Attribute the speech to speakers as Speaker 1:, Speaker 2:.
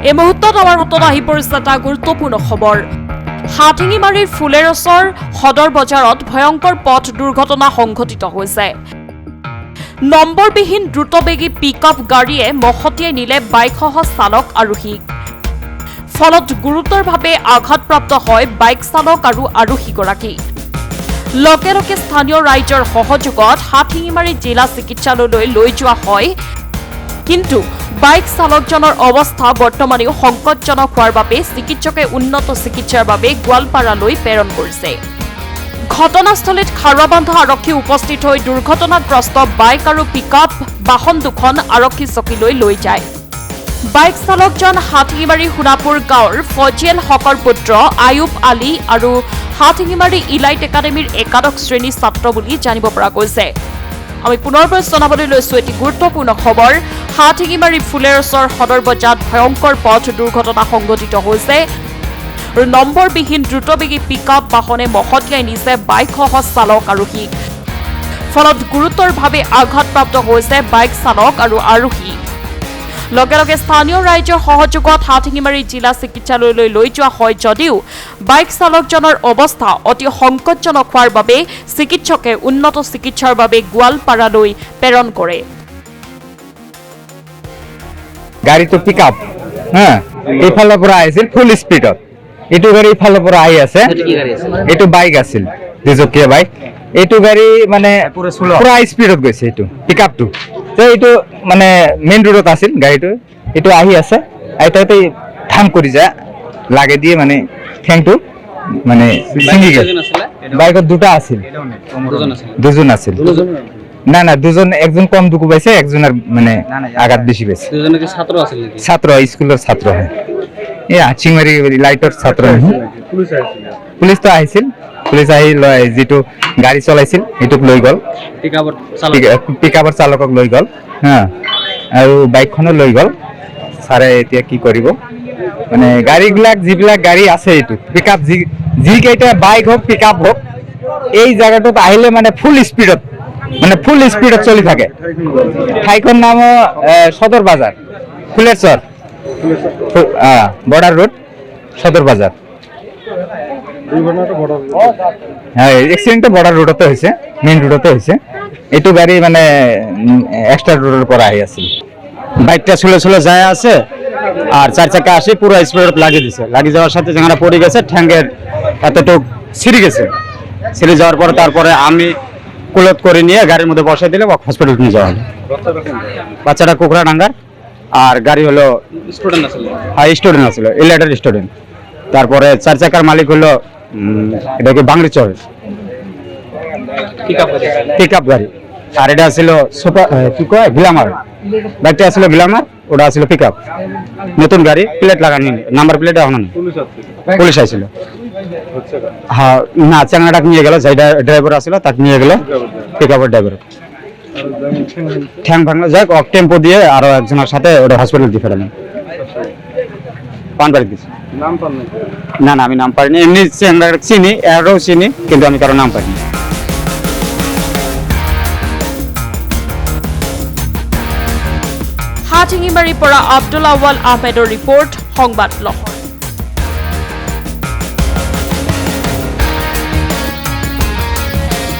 Speaker 1: এই মুহূৰ্তত আমাৰ হাতত আহি পৰিছে এটা গুৰুত্বপূৰ্ণ খবৰ। হাথিঙিমাৰীৰ ফুলেৰছৰ সদৰ বজাৰত ভয়ংকৰ পথ দুৰ্ঘটনা সংঘটিত হৈছে। নম্বৰবিহীন দ্ৰুতবেগী পিকআপ গাড়ীয়ে মহতিয়াই নিলে বাইকসহ চালক আৰোহীক। ফলত গুৰুতৰভাৱে আঘাতপ্ৰাপ্ত হয় বাইক চালক আৰু আৰোহীগৰাকী। লগে লগে স্থানীয় ৰাইজৰ সহযোগত হাথিঙিমাৰী জিলা চিকিৎসালয়লৈ লৈ যোৱা হয়, কিন্তু বাইক চালকজনৰ অৱস্থা বৰ্তমানেও সংকটজনক হোৱাৰ বাবে চিকিৎসকে উন্নত চিকিৎসাৰ বাবে গোৱালপাৰালৈ প্ৰেৰণ কৰিছে। ঘটনাস্থলীত খাৰুৱাবান্ধা আৰক্ষী উপস্থিত হৈ দুৰ্ঘটনাগ্ৰস্ত বাইক আৰু পিকআপ বাহন দুখন আৰক্ষী চকীলৈ লৈ যায়। বাইক চালকজন হাথিঙিমাৰী সোণাপুৰ গাঁৱৰ ফজিয়েল হকৰ পুত্ৰ আয়ুব আলী আৰু হাথিঙিমাৰী ইলাইট একাডেমীৰ একাদশ শ্ৰেণীৰ ছাত্ৰ বুলি জানিব পৰা গৈছে। আমি পুনৰবাৰ জনাবলৈ লৈছো এটি গুৰুত্বপূৰ্ণ খবৰ। হাথিঙিমাৰী ফুলেৰছৰ সদৰ বজাৰত ভয়ংকৰ পথ দুৰ্ঘটনা সংঘটিত হৈছে। নম্বৰবিহীন দ্ৰুতবেগী পিকআপ বাহনে মহতিয়াই নিছে বাইকসহ চালক আৰোহীক। ফলত গুৰুতৰভাৱে আঘাতপ্ৰাপ্ত হৈছে বাইক চালক আৰু আৰোহী। লগে লগে স্থানীয় ৰাইজৰ সহযোগত হাথিঙিমাৰী জিলা চিকিৎসালয়লৈ লৈ যোৱা হয় যদিও বাইক চালকজনৰ অৱস্থা অতি সংকটজনক হোৱাৰ বাবে চিকিৎসকে উন্নত চিকিৎসাৰ বাবে গোৱালপাৰালৈ প্ৰেৰণ কৰে।
Speaker 2: গাড়ীটো পিকআপ এইফালৰ পৰা আহিছিল ফুল স্পীডত, এইটো গাড়ী ইফালৰ পৰা আহি আছে, এইটো বাইক আছিল দুচকীয়া বাইক। এইটো গাড়ী মানে পুৰা স্পীডত গৈছে, এইটো পিকআপটো এইটো মানে মেইন ৰোডত আছিল গাড়ীটো, এইটো আহি আছে আইতাতে ঠাম কৰি যায় লাগে দিয়ে মানে ঠেংটো মানে ছিঙি গেল। বাইকত দুটা আছিল, দুজন আছিল না না দুজন, একজন কম দুকু পাইছে, একজনের মানে আঘাত বেশি পাইছে। ছাত্র স্কুলের ছাত্র হয়, এই হাথিঙিমাৰী লাইটৰ ছাত্র। পুলিচ তো আহিছিল, পুলিচ আহি যিটো গাড়ী চলাইছিল সেইটোক লৈ গ'ল, পিকআপৰ চালকক লৈ গ'ল আৰু বাইকখনো লৈ গ'ল। ছাৰে এতিয়া কি কৰিব মানে গাড়ীবিলাক যিবিলাক গাড়ী আছে এইটো পিকআপ যিকেইটা বাইক হওক পিকআপ হওক এই জায়গাটোত আহিলে মানে ফুল স্পীডত চলি থাকে। ঠাইখন নাম সদর বাজার, ফুলেরছর বর্ডার রোড, সদর বাজার। হ্যাঁ, এক্সিডেন্টটা বর্ডার রোডতে হয়েছে, মেইন রোডতে হয়েছে। এইটো গাড়ি মানে এক্সট্রা রোডের পর আহি আছিল।
Speaker 3: বাইকটা চলে যায় আছে আর চার চাকা আসে পুরো স্পিডত লাগিয়ে দিছে। লাগিয়ে যাওয়ার সাথে যেখানে পড়ে গেছে ঠ্যাঙ্গের এতটুক ছিঁড়ে গেছে। ছিঁড়ে যাওয়ার পরে তারপরে আমি কুলত করে নিয়ে গাড়ির মধ্যে বসাই দিলে হসপিটাল নিয়ে যাওয়া হলো। বাচ্চাটা কুকড়াডাঙ্গার আর গাড়ি হলো স্টুডেন্ট আছিল, ইলাইটের স্টুডেন্ট। তারপরে চার চাকার মালিক হলো এটাকে বাংলি চর পিকআপ গাড়ি, আর এটা ছিল সুপার কি কয় গ্ল্যামার। বাইকটা ছিল গ্ল্যামার, ওটা ছিল পিকআপ নতুন গাড়ি, প্লেট লাগানি, নাম্বার প্লেট এখনো নেই। পুলিশ আইছিল, হ্যাঁ না চ্যাংড়াটাকে নিয়ে গেল, যাই ড্রাইভার আসছিল তাকে নিয়ে গেল, পিকআপের ড্রাইভার ঠ্যাং ভাঙলো। যাই হোক টেম্পো দিয়ে আরো একজনের সাথে ওটা হসপিটাল দিয়ে ফেরালাম। পানবাড়ি দিচ্ছি না না আমি নাম পারিনি, এমনি চ্যাংড়াটা চিনি, এরও চিনি, কিন্তু আমি কারো নাম পারিনি।
Speaker 1: হাথিঙিমাৰীৰ পৰা আব্দুল আৱাল আহমেদৰ ৰিপৰ্ট, সংবাদ লক্ষ্য।